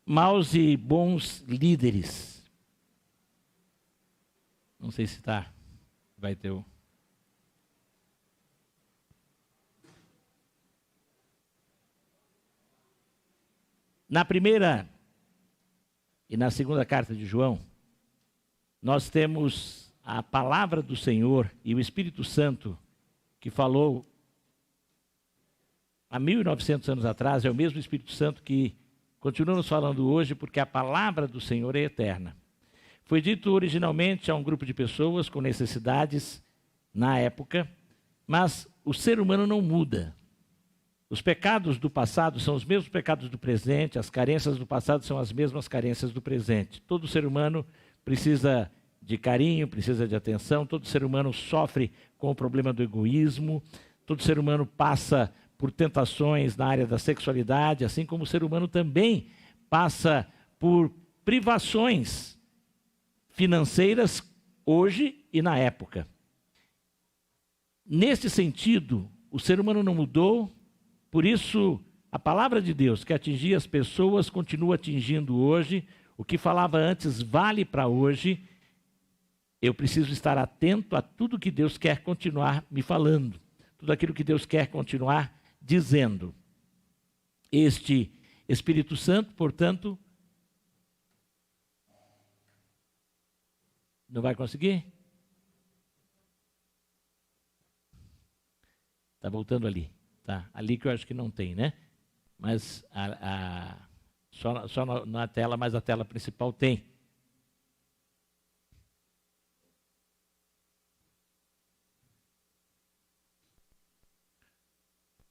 Maus e bons líderes. Não sei se vai ter o... Na primeira e na segunda carta de João, nós temos a palavra do Senhor e o Espírito Santo que falou há 1900 anos atrás, é o mesmo Espírito Santo que continuamos falando hoje, porque a palavra do Senhor é eterna. Foi dito originalmente a um grupo de pessoas com necessidades na época, mas o ser humano não muda. Os pecados do passado são os mesmos pecados do presente, as carências do passado são as mesmas carências do presente. Todo ser humano precisa de carinho, precisa de atenção, todo ser humano sofre com o problema do egoísmo, todo ser humano passa por tentações na área da sexualidade, assim como o ser humano também passa por privações financeiras hoje e na época. Nesse sentido, o ser humano não mudou, por isso a palavra de Deus que atingia as pessoas continua atingindo hoje, o que falava antes vale para hoje. Eu preciso estar atento a tudo que Deus quer continuar me falando, tudo aquilo que Deus quer continuar dizendo. Este Espírito Santo, portanto, não vai conseguir? Está voltando ali. Tá? Ali que eu acho que não tem, né? Mas só na tela, mas a tela principal tem.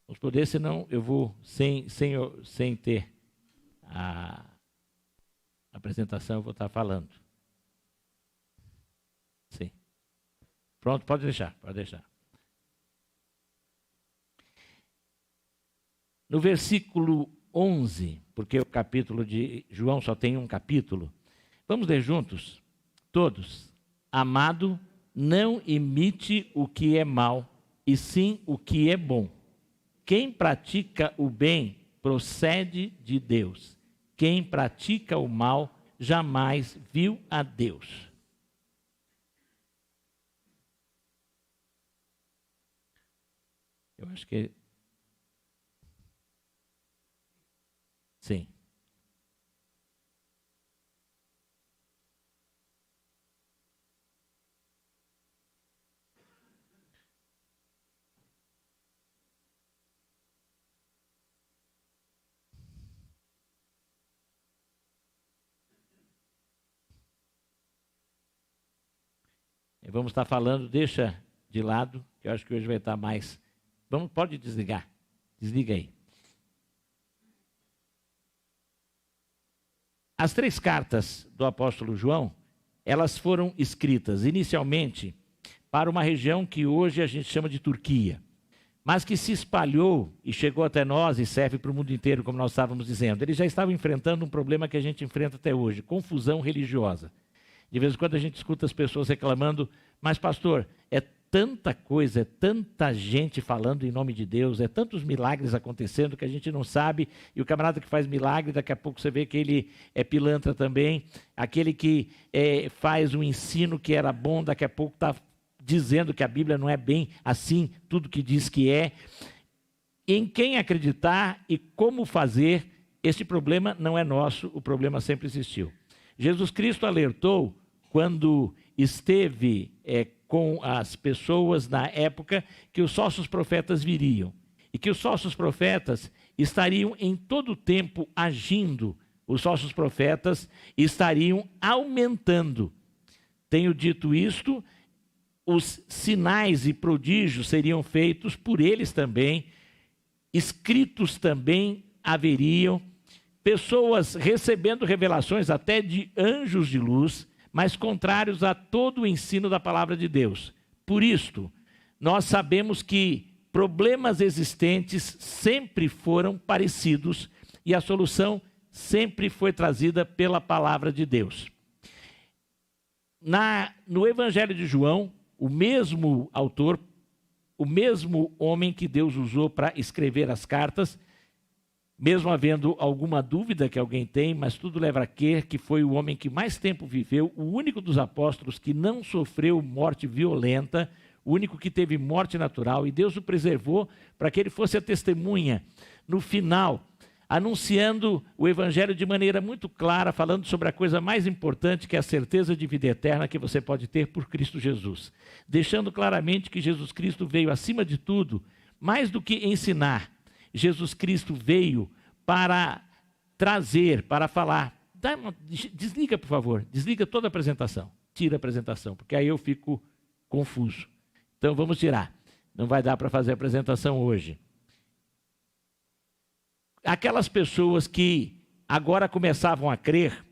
Vamos poder, senão eu vou, sem ter a apresentação, eu vou estar falando. Sim. Pronto, pode deixar, pode deixar. No versículo 11, porque o capítulo de João só tem um capítulo, vamos ler juntos, todos. Amado, não imite o que é mal, e sim o que é bom. Quem pratica o bem procede de Deus. Quem pratica o mal jamais viu a Deus. Eu acho que... Sim. Vamos estar falando, deixa de lado, que eu acho que hoje vai estar mais... Pode desligar. Desliga aí. As 3 cartas do apóstolo João, elas foram escritas inicialmente para uma região que hoje a gente chama de Turquia, mas que se espalhou e chegou até nós e serve para o mundo inteiro, como nós estávamos dizendo. Eles já estavam enfrentando um problema que a gente enfrenta até hoje, confusão religiosa. De vez em quando a gente escuta as pessoas reclamando, mas pastor, é tanta coisa, é tanta gente falando em nome de Deus, é tantos milagres acontecendo que a gente não sabe, e o camarada que faz milagre, daqui a pouco você vê que ele é pilantra também, aquele que faz um ensino que era bom, daqui a pouco está dizendo que a Bíblia não é bem assim, tudo que diz que é. Em quem acreditar e como fazer, esse problema não é nosso, o problema sempre existiu. Jesus Cristo alertou quando esteve com as pessoas na época que os falsos profetas viriam e que os falsos profetas estariam em todo o tempo agindo, os falsos profetas estariam aumentando. Tenho dito isto, os sinais e prodígios seriam feitos por eles também, escritos também haveriam, pessoas recebendo revelações até de anjos de luz, mas contrários a todo o ensino da palavra de Deus. Por isto, nós sabemos que problemas existentes sempre foram parecidos e a solução sempre foi trazida pela palavra de Deus. No Evangelho de João, o mesmo autor, o mesmo homem que Deus usou para escrever as cartas, Mesmo havendo alguma dúvida que alguém tem, mas tudo leva a crer que foi o homem que mais tempo viveu, o único dos apóstolos que não sofreu morte violenta, o único que teve morte natural, e Deus o preservou para que ele fosse a testemunha no final, anunciando o evangelho de maneira muito clara, falando sobre a coisa mais importante, que é a certeza de vida eterna que você pode ter por Cristo Jesus. Deixando claramente que Jesus Cristo veio acima de tudo, mais do que ensinar. Jesus Cristo veio para trazer, para falar. Desliga, por favor, desliga toda a apresentação. Tira a apresentação, porque aí eu fico confuso. Então vamos tirar. Não vai dar para fazer a apresentação hoje. Aquelas pessoas que agora começavam a crer,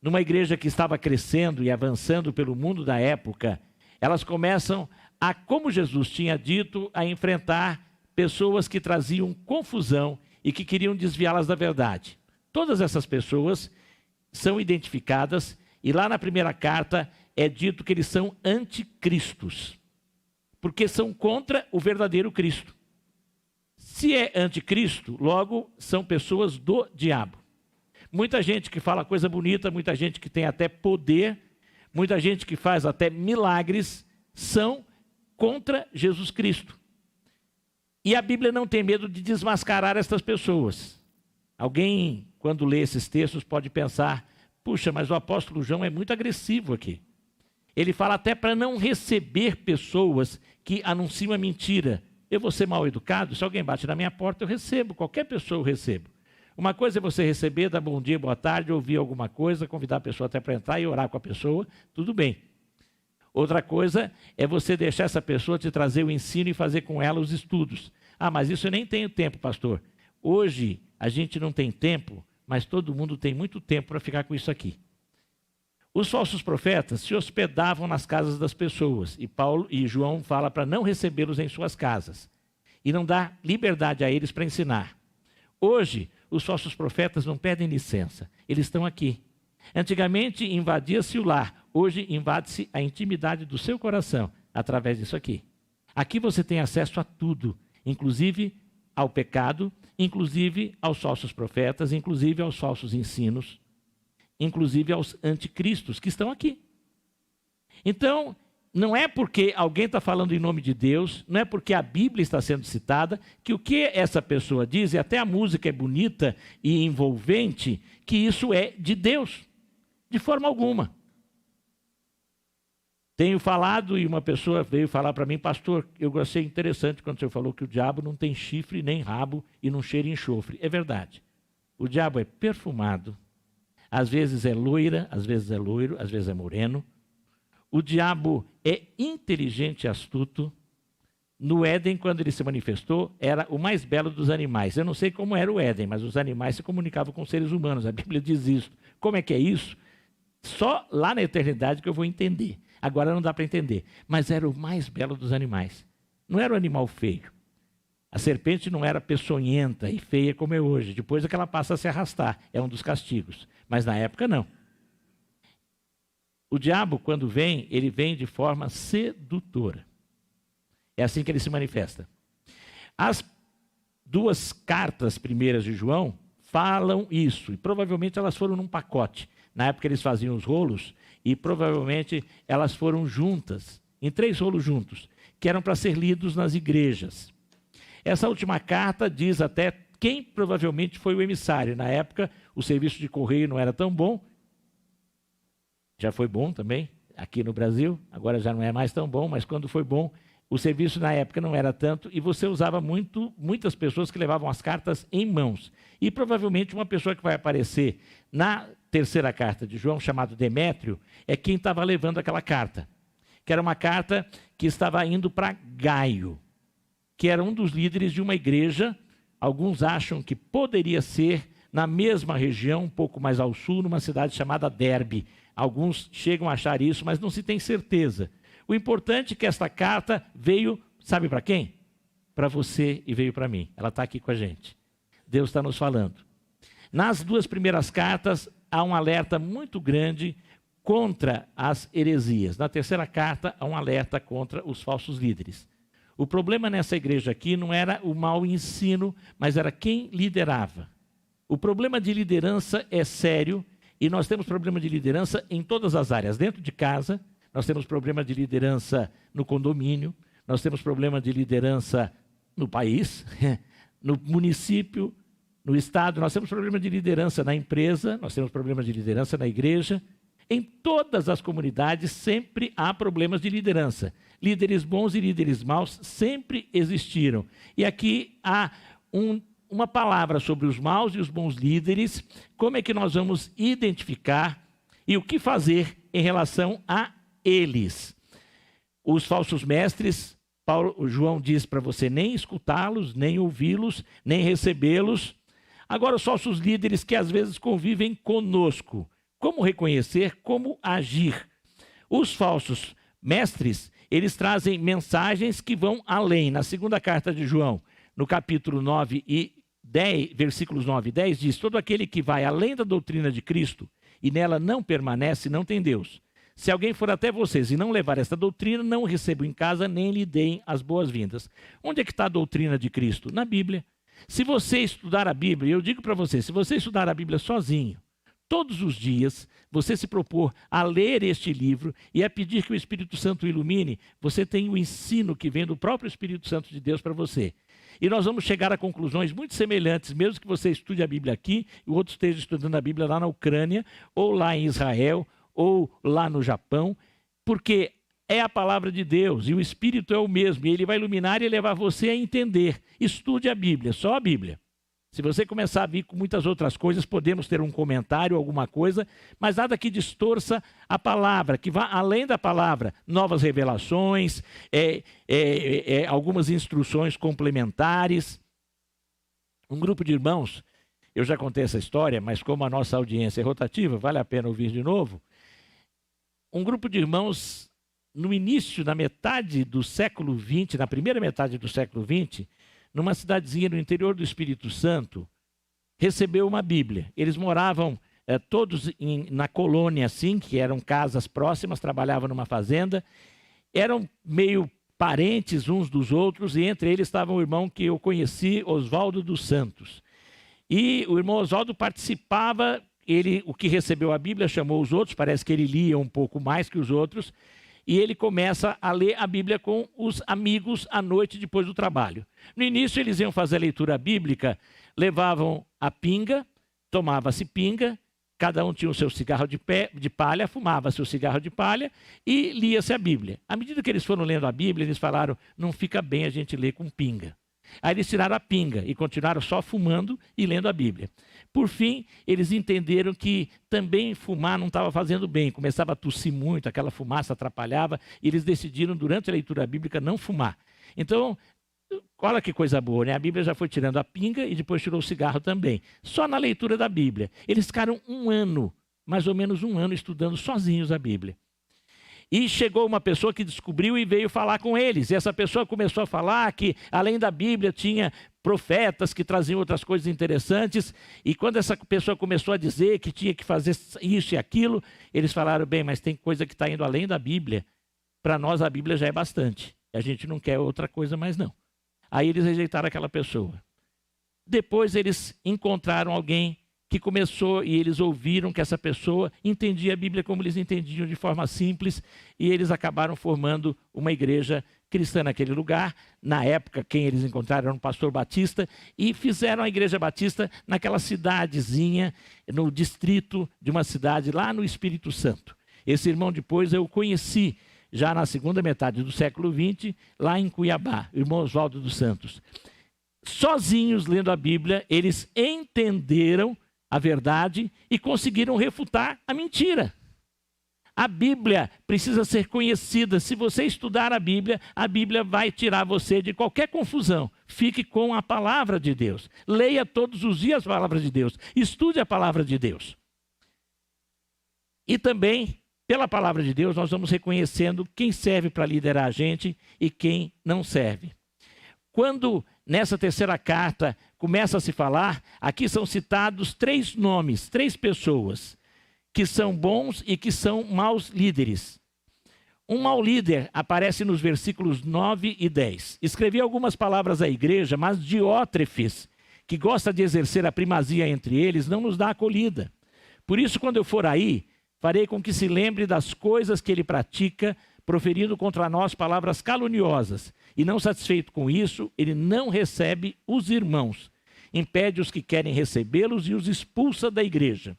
numa igreja que estava crescendo e avançando pelo mundo da época, elas começam a, como Jesus tinha dito, a enfrentar pessoas que traziam confusão e que queriam desviá-las da verdade. Todas essas pessoas são identificadas e lá na primeira carta é dito que eles são anticristos, porque são contra o verdadeiro Cristo. Se é anticristo, logo são pessoas do diabo. Muita gente que fala coisa bonita, muita gente que tem até poder, muita gente que faz até milagres, são contra Jesus Cristo. E a Bíblia não tem medo de desmascarar estas pessoas. Alguém, quando lê esses textos, pode pensar, puxa, mas o apóstolo João é muito agressivo aqui. Ele fala até para não receber pessoas que anunciam a mentira. Eu vou ser mal educado, se alguém bate na minha porta, eu recebo, qualquer pessoa eu recebo. Uma coisa é você receber, dar bom dia, boa tarde, ouvir alguma coisa, convidar a pessoa até para entrar e orar com a pessoa, tudo bem. Outra coisa é você deixar essa pessoa te trazer o ensino e fazer com ela os estudos. Ah, mas isso eu nem tenho tempo, pastor. Hoje a gente não tem tempo, mas todo mundo tem muito tempo para ficar com isso aqui. Os falsos profetas se hospedavam nas casas das pessoas, e Paulo e João fala para não recebê-los em suas casas e não dar liberdade a eles para ensinar. Hoje, os falsos profetas não pedem licença, eles estão aqui. Antigamente invadia-se o lar, hoje invade-se a intimidade do seu coração através disso aqui. Aqui você tem acesso a tudo, inclusive ao pecado, inclusive aos falsos profetas, inclusive aos falsos ensinos, inclusive aos anticristos que estão aqui. Então, não é porque alguém está falando em nome de Deus, não é porque a Bíblia está sendo citada, que o que essa pessoa diz, e até a música é bonita e envolvente, que isso é de Deus, de forma alguma. Tenho falado e uma pessoa veio falar para mim, pastor, eu achei interessante quando o senhor falou que o diabo não tem chifre nem rabo e não cheira enxofre. É verdade. O diabo é perfumado, às vezes é loira, às vezes é loiro, às vezes é moreno. O diabo é inteligente e astuto. No Éden, quando ele se manifestou, era o mais belo dos animais. Eu não sei como era o Éden, mas os animais se comunicavam com os seres humanos. A Bíblia diz isso. Como é que é isso? Só lá na eternidade que eu vou entender. Agora não dá para entender. Mas era o mais belo dos animais. Não era um animal feio. A serpente não era peçonhenta e feia como é hoje. Depois é que ela passa a se arrastar. É um dos castigos. Mas na época não. O diabo, quando vem, ele vem de forma sedutora. É assim que ele se manifesta. As duas cartas primeiras de João falam isso. E provavelmente elas foram num pacote. Na época eles faziam os rolos e provavelmente elas foram juntas, em 3 rolos juntos, que eram para ser lidos nas igrejas. Essa última carta diz até quem provavelmente foi o emissário. Na época, o serviço de correio não era tão bom. Já foi bom também, aqui no Brasil. Agora já não é mais tão bom, mas quando foi bom, o serviço na época não era tanto. E você usava muitas pessoas que levavam as cartas em mãos. E provavelmente uma pessoa que vai aparecer na terceira carta de João, chamado Demétrio, é quem estava levando aquela carta. Que era uma carta que estava indo para Gaio, que era um dos líderes de uma igreja. Alguns acham que poderia ser na mesma região, um pouco mais ao sul, numa cidade chamada Derbe. Alguns chegam a achar isso, mas não se tem certeza. O importante é que esta carta veio, sabe para quem? Para você e veio para mim. Ela está aqui com a gente. Deus está nos falando. Nas 2 primeiras cartas, há um alerta muito grande contra as heresias. Na terceira carta, há um alerta contra os falsos líderes. O problema nessa igreja aqui não era o mau ensino, mas era quem liderava. O problema de liderança é sério e nós temos problema de liderança em todas as áreas. Dentro de casa, nós temos problema de liderança no condomínio, nós temos problema de liderança no país, no município, no estado, nós temos problema de liderança na empresa, nós temos problema de liderança na igreja. Em todas as comunidades sempre há problemas de liderança. Líderes bons e líderes maus sempre existiram. E aqui há uma palavra sobre os maus e os bons líderes, como é que nós vamos identificar e o que fazer em relação a eles. Os falsos mestres, João diz para você nem escutá-los, nem ouvi-los, nem recebê-los. Agora os falsos líderes que às vezes convivem conosco. Como reconhecer, como agir? Os falsos mestres, eles trazem mensagens que vão além. Na segunda carta de João, no capítulo 9 e 10, versículos 9 e 10, diz: todo aquele que vai além da doutrina de Cristo e nela não permanece, não tem Deus. Se alguém for até vocês e não levar esta doutrina, não o recebam em casa, nem lhe deem as boas-vindas. Onde é que está a doutrina de Cristo? Na Bíblia. Se você estudar a Bíblia, eu digo para você, se você estudar a Bíblia sozinho, todos os dias, você se propor a ler este livro e a pedir que o Espírito Santo o ilumine, você tem o ensino que vem do próprio Espírito Santo de Deus para você. E nós vamos chegar a conclusões muito semelhantes, mesmo que você estude a Bíblia aqui e o outro esteja estudando a Bíblia lá na Ucrânia, ou lá em Israel, ou lá no Japão, porque é a palavra de Deus e o Espírito é o mesmo, e ele vai iluminar e levar você a entender. Estude a Bíblia, só a Bíblia. Se você começar a vir com muitas outras coisas, podemos ter um comentário, alguma coisa, mas nada que distorça a palavra, que vá além da palavra. Novas revelações, algumas instruções complementares. Um grupo de irmãos, eu já contei essa história, mas como a nossa audiência é rotativa, vale a pena ouvir de novo. Um grupo de irmãos, no início, na metade do século XX, na primeira metade do século XX, numa cidadezinha no interior do Espírito Santo, recebeu uma Bíblia. Eles moravam todos na colônia, assim, que eram casas próximas, trabalhavam numa fazenda, eram meio parentes uns dos outros, e entre eles estava um irmão que eu conheci, Oswaldo dos Santos. E o irmão Oswaldo participava, o que recebeu a Bíblia chamou os outros, parece que ele lia um pouco mais que os outros, e ele começa a ler a Bíblia com os amigos à noite depois do trabalho. No início eles iam fazer a leitura bíblica, levavam a pinga, tomava-se pinga, cada um tinha o seu cigarro de palha, fumava-se o cigarro de palha e lia-se a Bíblia. À medida que eles foram lendo a Bíblia, eles falaram, não fica bem a gente ler com pinga. Aí eles tiraram a pinga e continuaram só fumando e lendo a Bíblia. Por fim, eles entenderam que também fumar não estava fazendo bem, começava a tossir muito, aquela fumaça atrapalhava, e eles decidiram, durante a leitura bíblica, não fumar. Então, olha que coisa boa, né? A Bíblia já foi tirando a pinga e depois tirou o cigarro também. Só na leitura da Bíblia. Eles ficaram um ano, mais ou menos um ano, estudando sozinhos a Bíblia. E chegou uma pessoa que descobriu e veio falar com eles. E essa pessoa começou a falar que, além da Bíblia, tinha profetas que traziam outras coisas interessantes. E quando essa pessoa começou a dizer que tinha que fazer isso e aquilo, eles falaram, bem, mas tem coisa que está indo além da Bíblia. Para nós, a Bíblia já é bastante. A gente não quer outra coisa mais não. Aí eles rejeitaram aquela pessoa. Depois eles encontraram alguém que começou, e eles ouviram que essa pessoa entendia a Bíblia como eles entendiam, de forma simples, e eles acabaram formando uma igreja cristã naquele lugar. Na época, quem eles encontraram era um pastor batista, e fizeram a igreja batista naquela cidadezinha, no distrito de uma cidade lá no Espírito Santo. Esse irmão depois eu conheci, já na segunda metade do século XX, lá em Cuiabá, o irmão Oswaldo dos Santos. Sozinhos, lendo a Bíblia, eles entenderam a verdade e conseguiram refutar a mentira. A Bíblia precisa ser conhecida. Se você estudar a Bíblia vai tirar você de qualquer confusão. Fique com a palavra de Deus. Leia todos os dias a palavra de Deus. Estude a palavra de Deus. E também, pela palavra de Deus, nós vamos reconhecendo quem serve para liderar a gente e quem não serve. Quando nessa terceira carta começa a se falar, aqui são citados 3 nomes, 3 pessoas que são bons e que são maus líderes. Um mau líder aparece nos versículos 9 e 10. Escrevi algumas palavras à igreja, mas Diótrefes, que gosta de exercer a primazia entre eles, não nos dá acolhida. Por isso, quando eu for aí, farei com que se lembre das coisas que ele pratica, proferindo contra nós palavras caluniosas. E não satisfeito com isso, ele não recebe os irmãos, impede os que querem recebê-los e os expulsa da igreja.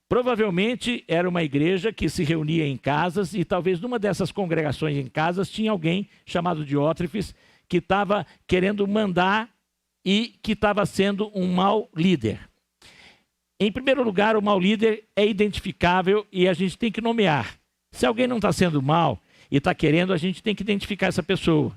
Provavelmente era uma igreja que se reunia em casas e talvez numa dessas congregações em casas tinha alguém chamado Diótrefes que estava querendo mandar e que estava sendo um mau líder. Em primeiro lugar, o mau líder é identificável e a gente tem que nomear. Se alguém não está sendo mau e está querendo, a gente tem que identificar essa pessoa.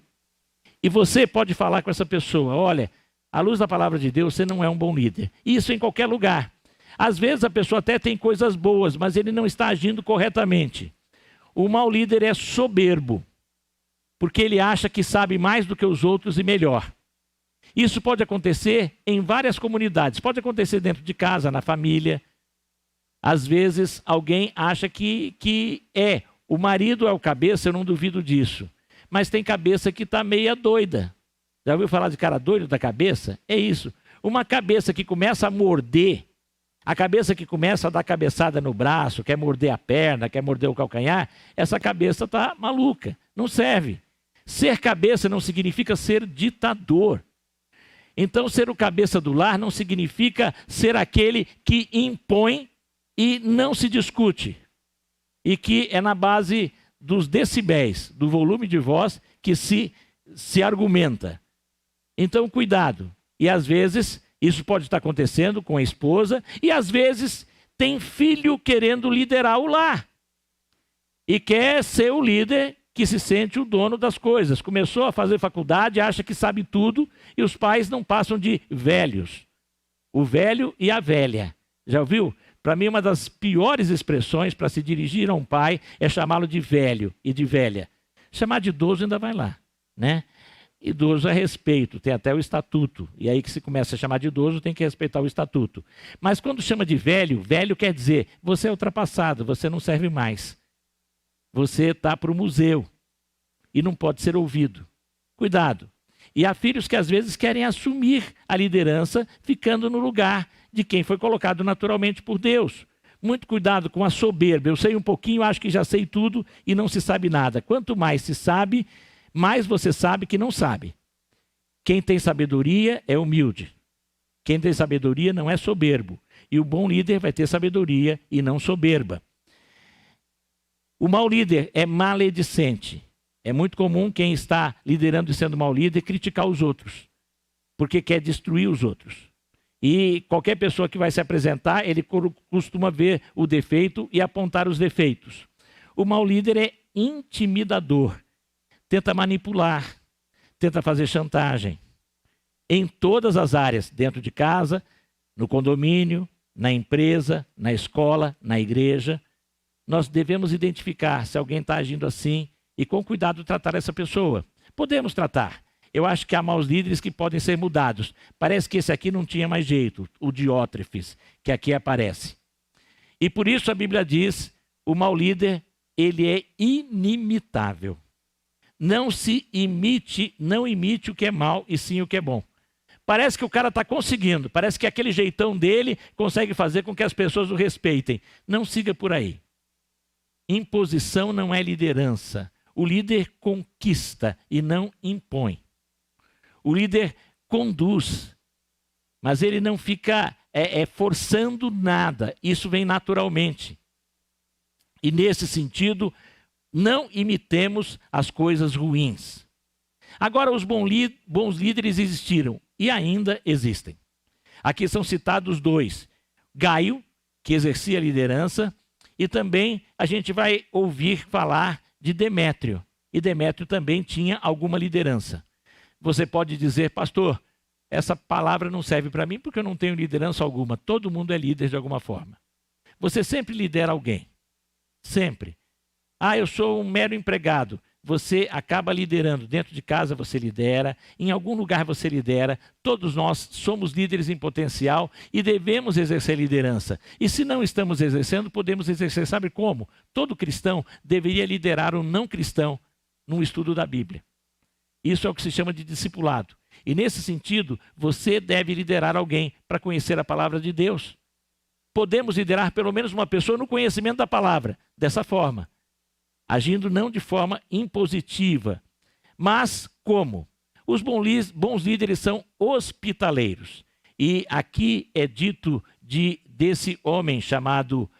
E você pode falar com essa pessoa, olha, à luz da palavra de Deus, você não é um bom líder. Isso em qualquer lugar. Às vezes a pessoa até tem coisas boas, mas ele não está agindo corretamente. O mau líder é soberbo, porque ele acha que sabe mais do que os outros e melhor. Isso pode acontecer em várias comunidades. Pode acontecer dentro de casa, na família. Às vezes alguém acha que o marido é o cabeça, eu não duvido disso. Mas tem cabeça que está meia doida. Já ouviu falar de cara doido da cabeça? É isso. Uma cabeça que começa a morder, a cabeça que começa a dar cabeçada no braço, quer morder a perna, quer morder o calcanhar, essa cabeça está maluca, não serve. Ser cabeça não significa ser ditador. Então, ser o cabeça do lar não significa ser aquele que impõe e não se discute. E que é na base dos decibéis, do volume de voz, que se argumenta. Então, cuidado. E às vezes, isso pode estar acontecendo com a esposa, e às vezes tem filho querendo liderar o lar. E quer ser o líder que se sente o dono das coisas. Começou a fazer faculdade, acha que sabe tudo, e os pais não passam de velhos. O velho e a velha. Já ouviu? Para mim, uma das piores expressões para se dirigir a um pai é chamá-lo de velho e de velha. Chamar de idoso ainda vai lá, né? Idoso é respeito, tem até o estatuto. E aí que se começa a chamar de idoso, tem que respeitar o estatuto. Mas quando chama de velho, velho quer dizer, você é ultrapassado, você não serve mais. Você está para o museu e não pode ser ouvido. Cuidado. E há filhos que às vezes querem assumir a liderança, ficando no lugar de quem foi colocado naturalmente por Deus. Muito cuidado com a soberba. Eu sei um pouquinho, acho que já sei tudo e não se sabe nada. Quanto mais se sabe, mais você sabe que não sabe. Quem tem sabedoria é humilde. Quem tem sabedoria não é soberbo. E o bom líder vai ter sabedoria e não soberba. O mau líder é maledicente. É muito comum quem está liderando e sendo mau líder criticar os outros, porque quer destruir os outros. E qualquer pessoa que vai se apresentar, ele costuma ver o defeito e apontar os defeitos. O mau líder é intimidador, tenta manipular, tenta fazer chantagem. Em todas as áreas, dentro de casa, no condomínio, na empresa, na escola, na igreja, nós devemos identificar se alguém está agindo assim e com cuidado tratar essa pessoa. Podemos tratar. Eu acho que há maus líderes que podem ser mudados. Parece que esse aqui não tinha mais jeito, o Diótrefes, que aqui aparece. E por isso a Bíblia diz, o mau líder, ele é inimitável. Não imite o que é mal e sim o que é bom. Parece que o cara está conseguindo, parece que aquele jeitão dele consegue fazer com que as pessoas o respeitem. Não siga por aí. Imposição não é liderança. O líder conquista e não impõe. O líder conduz, mas ele não fica forçando nada. Isso vem naturalmente. E nesse sentido, não imitemos as coisas ruins. Agora, os bons líderes existiram e ainda existem. Aqui são citados dois. Gaio, que exercia a liderança, e também a gente vai ouvir falar de Demétrio. E Demétrio também tinha alguma liderança. Você pode dizer, pastor, essa palavra não serve para mim porque eu não tenho liderança alguma. Todo mundo é líder de alguma forma. Você sempre lidera alguém. Sempre. Eu sou um mero empregado. Você acaba liderando. Dentro de casa você lidera, em algum lugar você lidera. Todos nós somos líderes em potencial e devemos exercer liderança. E se não estamos exercendo, podemos exercer, sabe como? Todo cristão deveria liderar um não cristão no estudo da Bíblia. Isso é o que se chama de discipulado. E nesse sentido, você deve liderar alguém para conhecer a palavra de Deus. Podemos liderar pelo menos uma pessoa no conhecimento da palavra, dessa forma, agindo não de forma impositiva, mas como? Os bons líderes são hospitaleiros. E aqui é dito desse homem chamado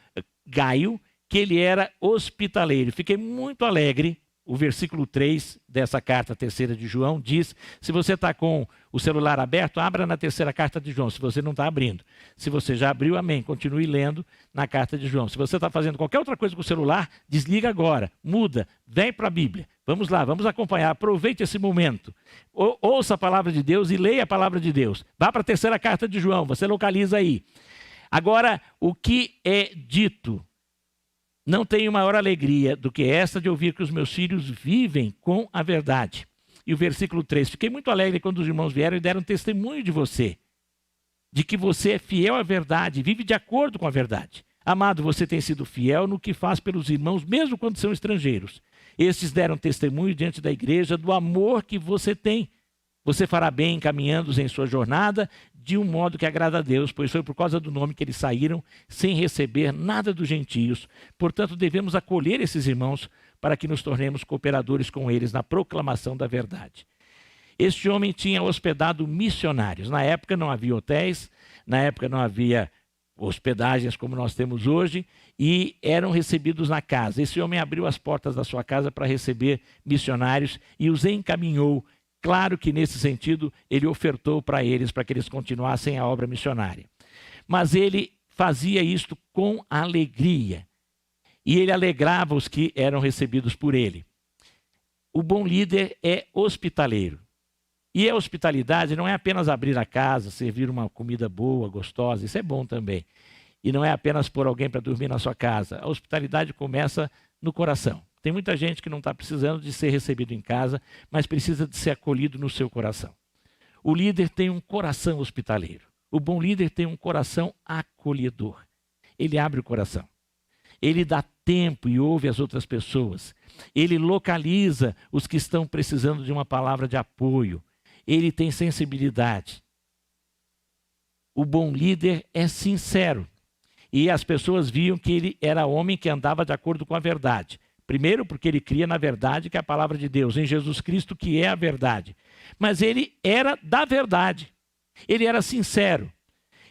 Gaio, que ele era hospitaleiro. Fiquei muito alegre. O versículo 3 dessa carta terceira de João diz, se você está com o celular aberto, abra na terceira carta de João, se você não está abrindo. Se você já abriu, amém, continue lendo na carta de João. Se você está fazendo qualquer outra coisa com o celular, desliga agora, muda, vem para a Bíblia. Vamos lá, vamos acompanhar, aproveite esse momento. Ouça a palavra de Deus e leia a palavra de Deus. Vá para a terceira carta de João, você localiza aí. Agora, o que é dito? Não tenho maior alegria do que esta de ouvir que os meus filhos vivem com a verdade. E o versículo 3, fiquei muito alegre quando os irmãos vieram e deram testemunho de você, de que você é fiel à verdade, vive de acordo com a verdade. Amado, você tem sido fiel no que faz pelos irmãos, mesmo quando são estrangeiros. Estes deram testemunho diante da igreja do amor que você tem. Você fará bem encaminhando-os em sua jornada de um modo que agrada a Deus, pois foi por causa do nome que eles saíram sem receber nada dos gentios. Portanto, devemos acolher esses irmãos para que nos tornemos cooperadores com eles na proclamação da verdade. Este homem tinha hospedado missionários. Na época não havia hotéis, na época não havia hospedagens como nós temos hoje, e eram recebidos na casa. Esse homem abriu as portas da sua casa para receber missionários e os encaminhou. Claro que nesse sentido ele ofertou para eles, para que eles continuassem a obra missionária. Mas ele fazia isto com alegria. E ele alegrava os que eram recebidos por ele. O bom líder é hospitaleiro. E a hospitalidade não é apenas abrir a casa, servir uma comida boa, gostosa, isso é bom também. E não é apenas pôr alguém para dormir na sua casa. A hospitalidade começa no coração. Tem muita gente que não está precisando de ser recebido em casa, mas precisa de ser acolhido no seu coração. O líder tem um coração hospitaleiro. O bom líder tem um coração acolhedor. Ele abre o coração. Ele dá tempo e ouve as outras pessoas. Ele localiza os que estão precisando de uma palavra de apoio. Ele tem sensibilidade. O bom líder é sincero. E as pessoas viam que ele era homem que andava de acordo com a verdade. Primeiro, porque ele cria na verdade, que é a palavra de Deus, em Jesus Cristo, que é a verdade. Mas ele era da verdade. Ele era sincero.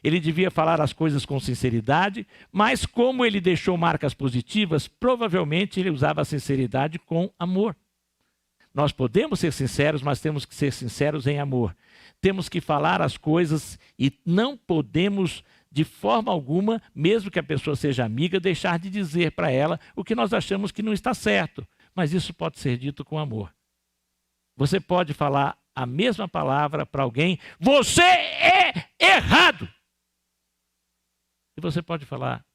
Ele devia falar as coisas com sinceridade, mas como ele deixou marcas positivas, provavelmente ele usava a sinceridade com amor. Nós podemos ser sinceros, mas temos que ser sinceros em amor. Temos que falar as coisas e não podemos, de forma alguma, mesmo que a pessoa seja amiga, deixar de dizer para ela o que nós achamos que não está certo. Mas isso pode ser dito com amor. Você pode falar a mesma palavra para alguém, você é errado. E você pode falar,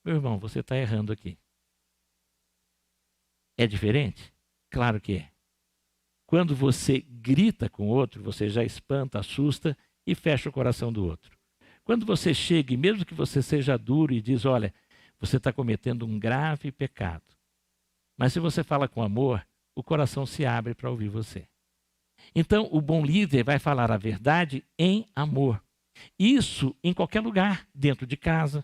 meu irmão, você está errando aqui. É diferente? Claro que é. Quando você grita com o outro, você já espanta, assusta e fecha o coração do outro. Quando você chega, e mesmo que você seja duro e diz, olha, você está cometendo um grave pecado. Mas se você fala com amor, o coração se abre para ouvir você. Então, o bom líder vai falar a verdade em amor. Isso em qualquer lugar, dentro de casa.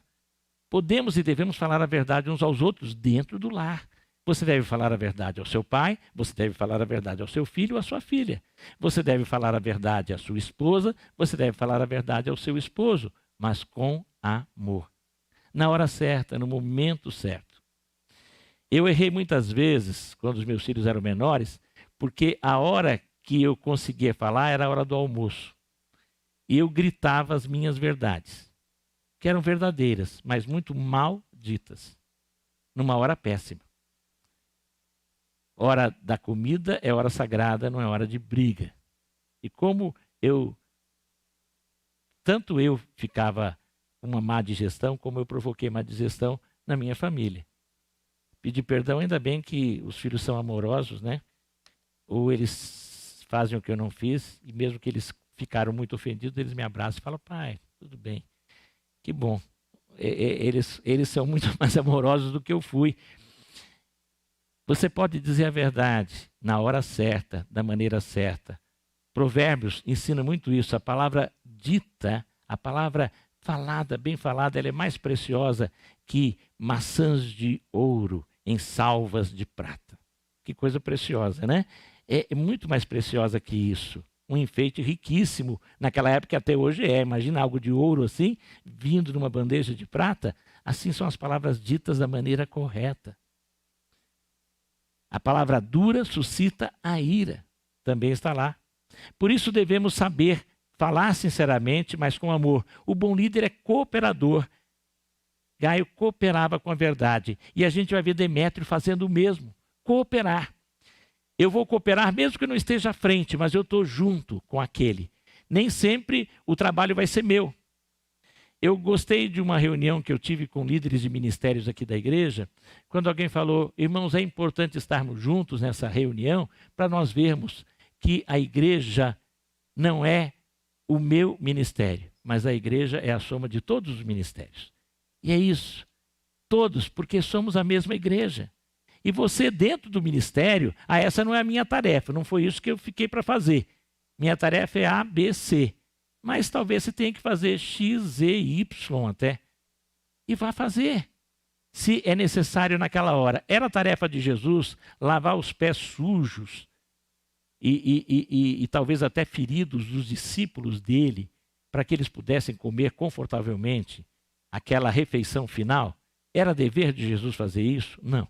Podemos e devemos falar a verdade uns aos outros dentro do lar. Você deve falar a verdade ao seu pai, você deve falar a verdade ao seu filho ou à sua filha. Você deve falar a verdade à sua esposa, você deve falar a verdade ao seu esposo, mas com amor. Na hora certa, no momento certo. Eu errei muitas vezes, quando os meus filhos eram menores, porque a hora que eu conseguia falar era a hora do almoço. E eu gritava as minhas verdades, que eram verdadeiras, mas muito mal ditas, numa hora péssima. Hora da comida é hora sagrada, não é hora de briga. E como tanto eu ficava com uma má digestão, como eu provoquei má digestão na minha família. Pedi perdão, ainda bem que os filhos são amorosos, né? Ou eles fazem o que eu não fiz, e mesmo que eles ficaram muito ofendidos, eles me abraçam e falam, pai, tudo bem, que bom. Eles são muito mais amorosos do que eu fui. Você pode dizer a verdade na hora certa, da maneira certa. Provérbios ensina muito isso. A palavra dita, a palavra falada, bem falada, ela é mais preciosa que maçãs de ouro em salvas de prata. Que coisa preciosa, né? É muito mais preciosa que isso. Um enfeite riquíssimo, naquela época até hoje é. Imagina algo de ouro assim, vindo numa bandeja de prata. Assim são as palavras ditas da maneira correta. A palavra dura suscita a ira. Também está lá. Por isso devemos saber falar sinceramente, mas com amor. O bom líder é cooperador. Gaio cooperava com a verdade. E a gente vai ver Demétrio fazendo o mesmo. Cooperar. Eu vou cooperar mesmo que eu não esteja à frente, mas eu estou junto com aquele. Nem sempre o trabalho vai ser meu. Eu gostei de uma reunião que eu tive com líderes de ministérios aqui da igreja, quando alguém falou, irmãos, é importante estarmos juntos nessa reunião para nós vermos que a igreja não é o meu ministério, mas a igreja é a soma de todos os ministérios. E é isso, todos, porque somos a mesma igreja. E você dentro do ministério, essa não é a minha tarefa, não foi isso que eu fiquei para fazer. Minha tarefa é A, B, C. Mas talvez você tenha que fazer X, Z, Y até. E vá fazer, se é necessário naquela hora. Era a tarefa de Jesus lavar os pés sujos e talvez até feridos dos discípulos dele, para que eles pudessem comer confortavelmente aquela refeição final. Era dever de Jesus fazer isso? Não.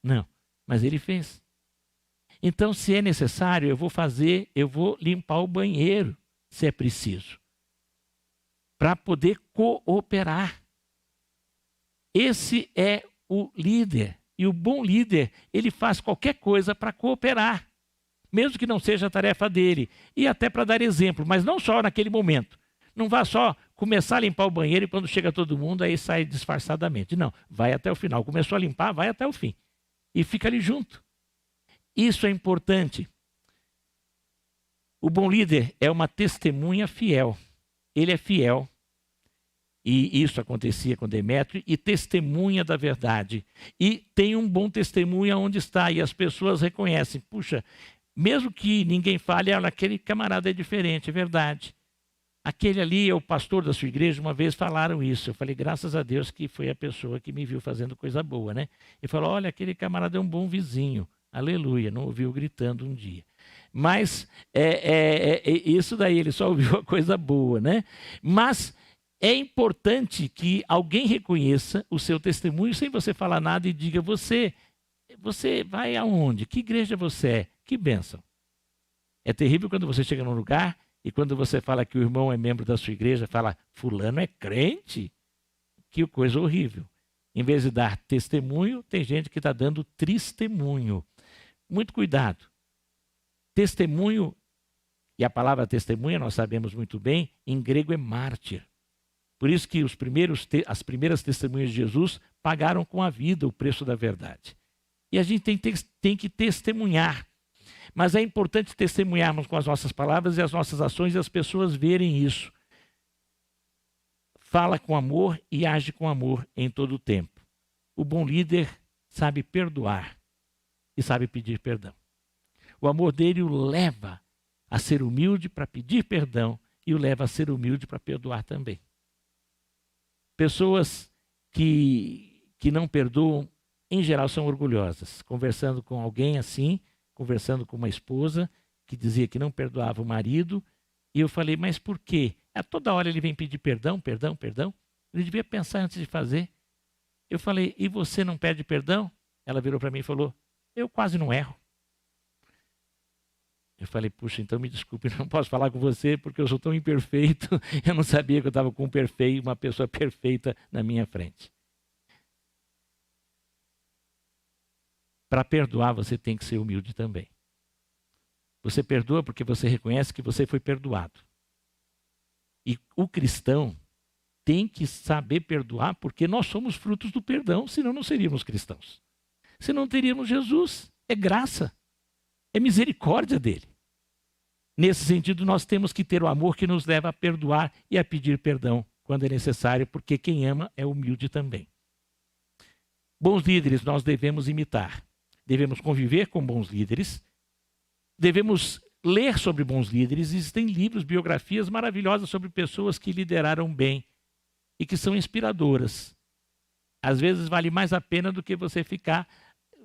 Não, mas ele fez. Então, se é necessário, eu vou limpar o banheiro, se é preciso, para poder cooperar. Esse é o líder. E o bom líder, ele faz qualquer coisa para cooperar, mesmo que não seja a tarefa dele, e até para dar exemplo, mas não só naquele momento. Não vá só começar a limpar o banheiro e quando chega todo mundo, aí sai disfarçadamente. Não, vai até o final. Começou a limpar, vai até o fim. E fica ali junto. Isso é importante. O bom líder é uma testemunha fiel. Ele é fiel. E isso acontecia com Demétrio. E testemunha da verdade. E tem um bom testemunho onde está. E as pessoas reconhecem. Puxa, mesmo que ninguém fale, aquele camarada é diferente, é verdade. Aquele ali é o pastor da sua igreja, uma vez falaram isso. Eu falei, graças a Deus que foi a pessoa que me viu fazendo coisa boa, né? E falou, olha, aquele camarada é um bom vizinho. Aleluia, não ouviu gritando um dia. Mas isso daí, ele só ouviu a coisa boa, né? Mas é importante que alguém reconheça o seu testemunho sem você falar nada e diga, você vai aonde? Que igreja você é? Que bênção. É terrível quando você chega num lugar e quando você fala que o irmão é membro da sua igreja, fala, fulano é crente? Que coisa horrível. Em vez de dar testemunho, tem gente que está dando testemunho. Muito cuidado. Testemunho, e a palavra testemunha, nós sabemos muito bem, em grego é mártir. Por isso que as primeiras testemunhas de Jesus pagaram com a vida o preço da verdade. E a gente tem que testemunhar. Mas é importante testemunharmos com as nossas palavras e as nossas ações e as pessoas verem isso. Fala com amor e age com amor em todo o tempo. O bom líder sabe perdoar e sabe pedir perdão. O amor dele o leva a ser humilde para pedir perdão e o leva a ser humilde para perdoar também. Pessoas que não perdoam, em geral, são orgulhosas. Conversando com alguém assim, conversando com uma esposa que dizia que não perdoava o marido, e eu falei, mas por quê? Toda hora ele vem pedir perdão, perdão, perdão. Ele devia pensar antes de fazer. Eu falei, e você não pede perdão? Ela virou para mim e falou, eu quase não erro. Eu falei, puxa, então me desculpe, não posso falar com você porque eu sou tão imperfeito. Eu não sabia que eu estava com uma pessoa perfeita na minha frente. Para perdoar, você tem que ser humilde também. Você perdoa porque você reconhece que você foi perdoado. E o cristão tem que saber perdoar porque nós somos frutos do perdão, senão não seríamos cristãos. Senão não teríamos Jesus. É graça. É misericórdia dele. Nesse sentido, nós temos que ter o amor que nos leva a perdoar e a pedir perdão quando é necessário, porque quem ama é humilde também. Bons líderes nós devemos imitar. devemos conviver com bons líderes, devemos ler sobre bons líderes. Existem livros, biografias maravilhosas sobre pessoas que lideraram bem e que são inspiradoras. Às vezes vale mais a pena do que você ficar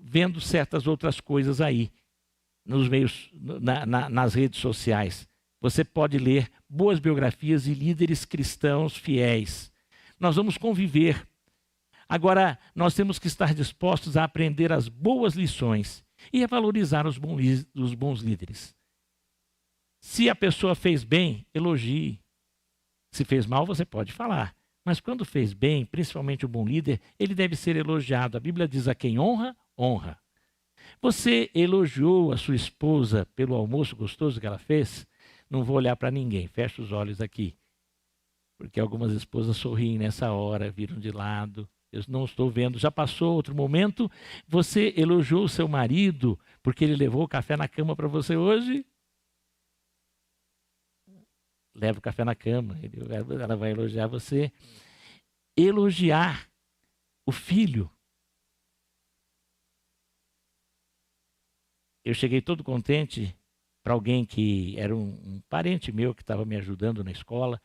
vendo certas outras coisas aí, nos meios, nas redes sociais. Você pode ler boas biografias de líderes cristãos fiéis. Nós vamos conviver. Agora, nós temos que estar dispostos a aprender as boas lições e a valorizar os bons líderes. Se a pessoa fez bem, elogie. Se fez mal, você pode falar. Mas quando fez bem, principalmente o bom líder, ele deve ser elogiado. A Bíblia diz: a quem honra, honra. Você elogiou a sua esposa pelo almoço gostoso que ela fez? Não vou olhar para ninguém, fecha os olhos aqui. Porque algumas esposas sorriem nessa hora, viram de lado. Eu não estou vendo. Já passou outro momento? Você elogiou o seu marido porque ele levou o café na cama para você hoje? Leva o café na cama, ela vai elogiar você. Elogiar o filho. Eu cheguei todo contente para alguém que era um parente meu que estava me ajudando na escola.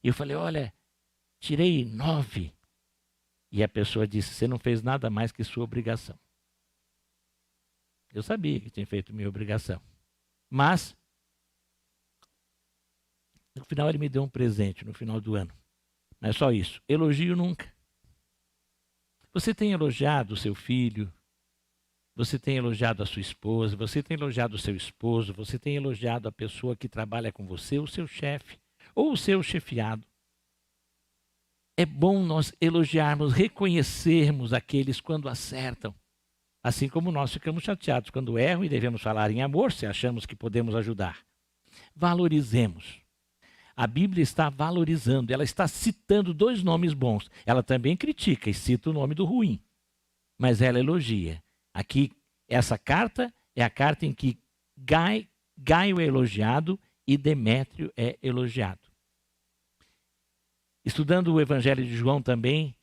E eu falei: olha, tirei 9. E a pessoa disse: você não fez nada mais que sua obrigação. Eu sabia que tinha feito minha obrigação. Mas no final ele me deu um presente, no final do ano. Não é só isso. Elogio nunca. Você tem elogiado o seu filho, você tem elogiado a sua esposa, você tem elogiado o seu esposo, você tem elogiado a pessoa que trabalha com você, o seu chefe, ou o seu chefiado. É bom nós elogiarmos, reconhecermos aqueles quando acertam. Assim como nós ficamos chateados quando erram e devemos falar em amor se achamos que podemos ajudar. Valorizemos. A Bíblia está valorizando, ela está citando 2 nomes bons. Ela também critica e cita o nome do ruim, mas ela elogia. Aqui, essa carta é a carta em que Gaio é elogiado e Demétrio é elogiado. Estudando o Evangelho de João também,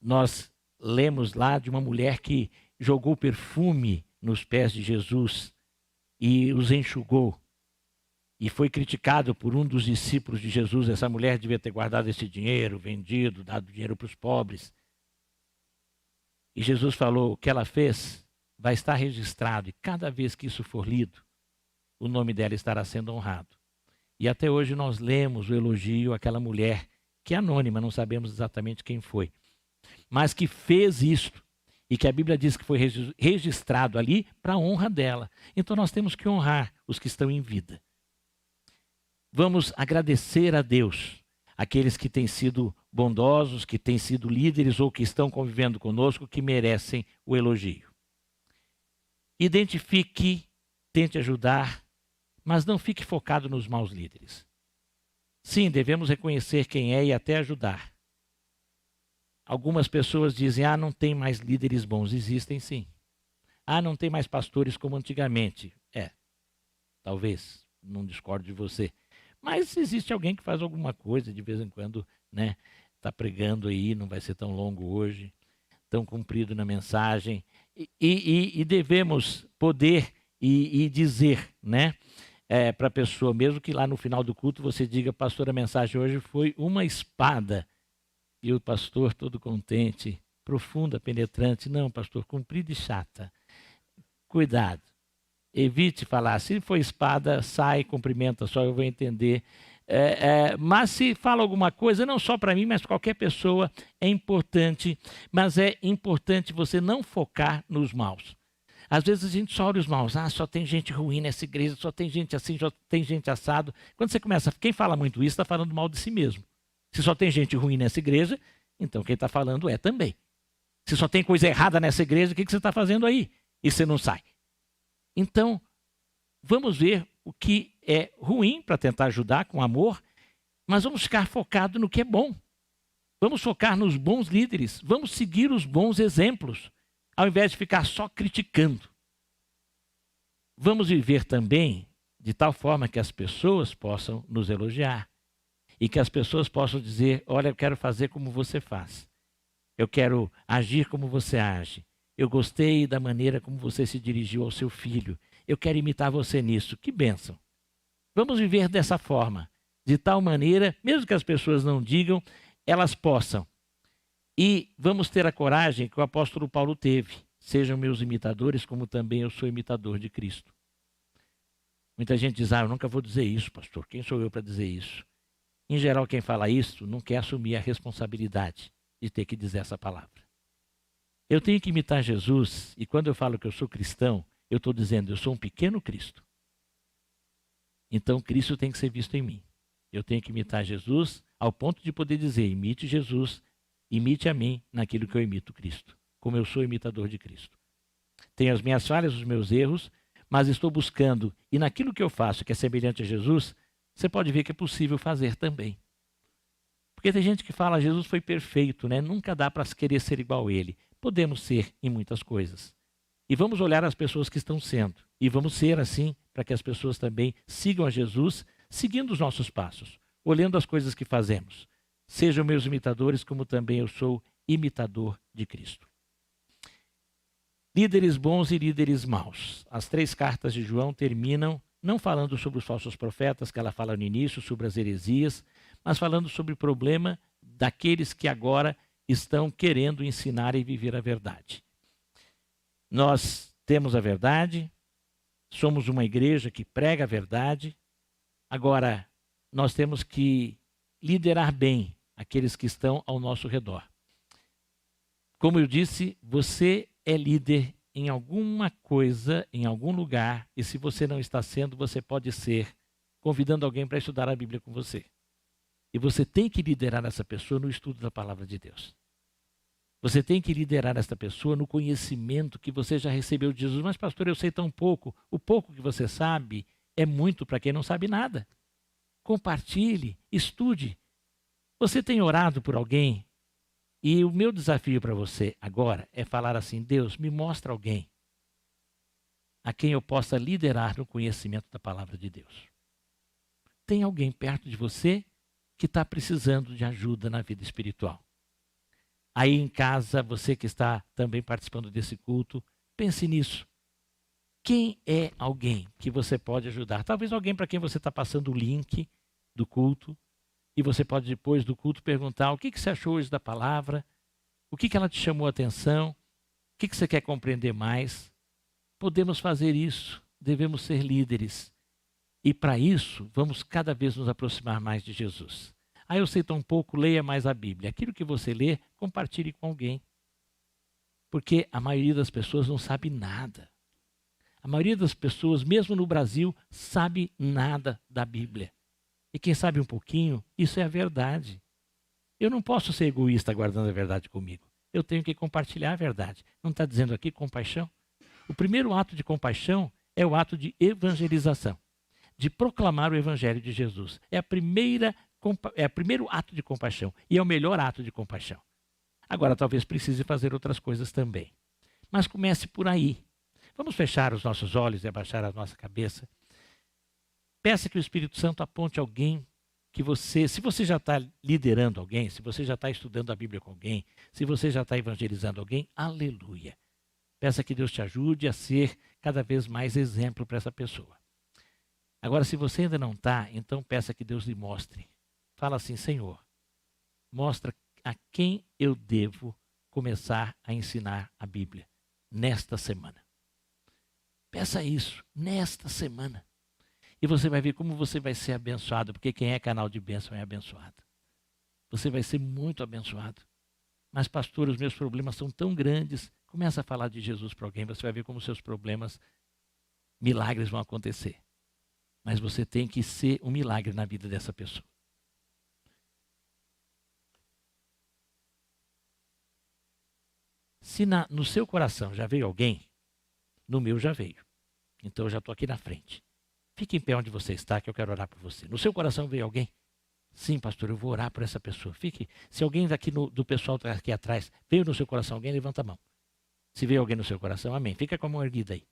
nós lemos lá de uma mulher que jogou perfume nos pés de Jesus e os enxugou. E foi criticado por um dos discípulos de Jesus. Essa mulher devia ter guardado esse dinheiro, vendido, dado dinheiro para os pobres. E Jesus falou: o que ela fez vai estar registrado. E cada vez que isso for lido, o nome dela estará sendo honrado. E até hoje nós lemos o elogio àquela mulher, que é anônima, não sabemos exatamente quem foi. Mas que fez isto. E que a Bíblia diz que foi registrado ali para a honra dela. Então nós temos que honrar os que estão em vida. Vamos agradecer a Deus, aqueles que têm sido bondosos, que têm sido líderes ou que estão convivendo conosco, que merecem o elogio. Identifique, tente ajudar, mas não fique focado nos maus líderes. Sim, devemos reconhecer quem é e até ajudar. Algumas pessoas dizem: não tem mais líderes bons. Existem sim. Não tem mais pastores como antigamente. Talvez, não discordo de você. Mas existe alguém que faz alguma coisa de vez em quando, né? Está pregando aí, não vai ser tão longo hoje, tão comprido na mensagem. E devemos poder e dizer, né? Para a pessoa, mesmo que lá no final do culto você diga: pastor, a mensagem hoje foi uma espada. E o pastor todo contente, profunda, penetrante: não, pastor, comprida e chata. Cuidado. Evite falar: se for espada, sai, cumprimenta só, eu vou entender. Mas se fala alguma coisa, não só para mim, mas qualquer pessoa, é importante. Mas é importante você não focar nos maus. Às vezes a gente só olha os maus. Só tem gente ruim nessa igreja, só tem gente assim, só tem gente assado. Quando você começa, quem fala muito isso está falando mal de si mesmo. Se só tem gente ruim nessa igreja, então quem está falando também. Se só tem coisa errada nessa igreja, o que você está fazendo aí? E você não sai. Então, vamos ver o que é ruim para tentar ajudar com amor, mas vamos ficar focados no que é bom. Vamos focar nos bons líderes, vamos seguir os bons exemplos, ao invés de ficar só criticando. Vamos viver também de tal forma que as pessoas possam nos elogiar e que as pessoas possam dizer: olha, eu quero fazer como você faz. Eu quero agir como você age. Eu gostei da maneira como você se dirigiu ao seu filho. Eu quero imitar você nisso. Que bênção. Vamos viver dessa forma, de tal maneira, mesmo que as pessoas não digam, elas possam. E vamos ter a coragem que o apóstolo Paulo teve. Sejam meus imitadores, como também eu sou imitador de Cristo. Muita gente diz, eu nunca vou dizer isso, pastor. Quem sou eu para dizer isso? Em geral, quem fala isso não quer assumir a responsabilidade de ter que dizer essa palavra. Eu tenho que imitar Jesus, e quando eu falo que eu sou cristão, eu estou dizendo, eu sou um pequeno Cristo. Então, Cristo tem que ser visto em mim. Eu tenho que imitar Jesus ao ponto de poder dizer, imite Jesus, imite a mim naquilo que eu imito Cristo, como eu sou imitador de Cristo. Tenho as minhas falhas, os meus erros, mas estou buscando, e naquilo que eu faço, que é semelhante a Jesus, você pode ver que é possível fazer também. Porque tem gente que fala, Jesus foi perfeito, né? Nunca dá para querer ser igual a ele. Podemos ser em muitas coisas. E vamos olhar as pessoas que estão sendo. E vamos ser assim, para que as pessoas também sigam a Jesus, seguindo os nossos passos, olhando as coisas que fazemos. Sejam meus imitadores, como também eu sou imitador de Cristo. Líderes bons e líderes maus. As 3 cartas de João terminam não falando sobre os falsos profetas, que ela fala no início, sobre as heresias, mas falando sobre o problema daqueles que agora estão querendo ensinar e viver a verdade. Nós temos a verdade, somos uma igreja que prega a verdade, agora nós temos que liderar bem aqueles que estão ao nosso redor. Como eu disse, você é líder em alguma coisa, em algum lugar, e se você não está sendo, você pode ser, convidando alguém para estudar a Bíblia com você. E você tem que liderar essa pessoa no estudo da palavra de Deus. Você tem que liderar essa pessoa no conhecimento que você já recebeu de Jesus. Mas, pastor, eu sei tão pouco. O pouco que você sabe é muito para quem não sabe nada. Compartilhe, estude. Você tem orado por alguém? E o meu desafio para você agora é falar assim, Deus, me mostra alguém a quem eu possa liderar no conhecimento da palavra de Deus. Tem alguém perto de você que está precisando de ajuda na vida espiritual. Aí em casa, você que está também participando desse culto, pense nisso. Quem é alguém que você pode ajudar? Talvez alguém para quem você está passando o link do culto, e você pode depois do culto perguntar o que você achou hoje da palavra, o que ela te chamou a atenção, o que você quer compreender mais. Podemos fazer isso, devemos ser líderes. E para isso, vamos cada vez nos aproximar mais de Jesus. Eu sei tão pouco, leia mais a Bíblia. Aquilo que você lê, compartilhe com alguém. Porque a maioria das pessoas não sabe nada. A maioria das pessoas, mesmo no Brasil, sabe nada da Bíblia. E quem sabe um pouquinho, isso é a verdade. Eu não posso ser egoísta guardando a verdade comigo. Eu tenho que compartilhar a verdade. Não está dizendo aqui compaixão? O primeiro ato de compaixão é o ato de evangelização, de proclamar o evangelho de Jesus. É o primeiro ato de compaixão e é o melhor ato de compaixão. Agora, talvez precise fazer outras coisas também. Mas comece por aí. Vamos fechar os nossos olhos e abaixar a nossa cabeça. Peça que o Espírito Santo aponte alguém que você, se você já está liderando alguém, se você já está estudando a Bíblia com alguém, se você já está evangelizando alguém, aleluia. Peça que Deus te ajude a ser cada vez mais exemplo para essa pessoa. Agora, se você ainda não está, então peça que Deus lhe mostre. Fala assim, Senhor, mostra a quem eu devo começar a ensinar a Bíblia nesta semana. Peça isso, nesta semana. E você vai ver como você vai ser abençoado, porque quem é canal de bênção é abençoado. Você vai ser muito abençoado. Mas, pastor, os meus problemas são tão grandes. Começa a falar de Jesus para alguém, você vai ver como seus problemas, milagres vão acontecer. Mas você tem que ser um milagre na vida dessa pessoa. Se no seu coração já veio alguém, no meu já veio. Então eu já estou aqui na frente. Fique em pé onde você está, que eu quero orar por você. No seu coração veio alguém? Sim, pastor, eu vou orar por essa pessoa. Fique. Se alguém daqui do pessoal tá aqui atrás veio no seu coração alguém, levanta a mão. Se veio alguém no seu coração, amém. Fica com a mão erguida aí.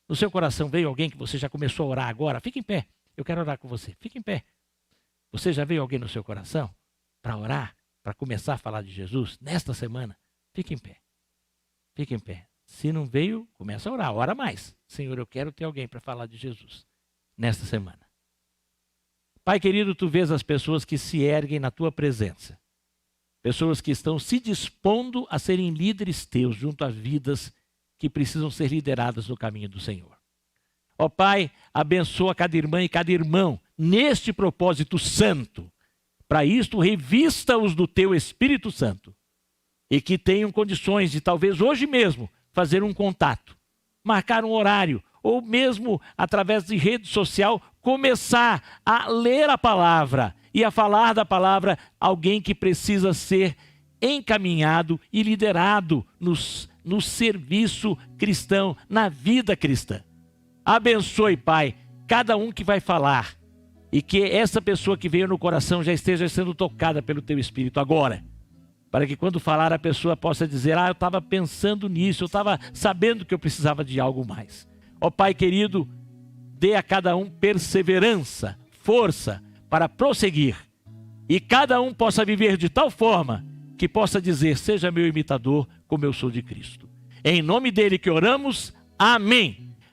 No seu coração veio alguém que você já começou a orar agora? Fique em pé. Eu quero orar com você. Fique em pé. Você já veio alguém no seu coração para orar, para começar a falar de Jesus nesta semana? Fique em pé. Fique em pé. Se não veio, começa a orar, ora mais. Senhor, eu quero ter alguém para falar de Jesus nesta semana. Pai querido, tu vês as pessoas que se erguem na tua presença. Pessoas que estão se dispondo a serem líderes teus junto a vidas que precisam ser lideradas no caminho do Senhor. Ó Pai, abençoa cada irmã e cada irmão neste propósito santo. Para isto, revista-os do teu Espírito Santo. E que tenham condições de, talvez hoje mesmo, fazer um contato, marcar um horário, ou mesmo através de rede social, começar a ler a palavra e a falar da palavra alguém que precisa ser encaminhado e liderado no serviço cristão, na vida cristã. Abençoe, Pai, cada um que vai falar e que essa pessoa que veio no coração já esteja sendo tocada pelo Teu Espírito agora. Para que quando falar a pessoa possa dizer, eu estava pensando nisso, eu estava sabendo que eu precisava de algo mais. Ó Pai querido, dê a cada um perseverança, força para prosseguir. E cada um possa viver de tal forma que possa dizer, seja meu imitador como eu sou de Cristo. Em nome dele que oramos, amém.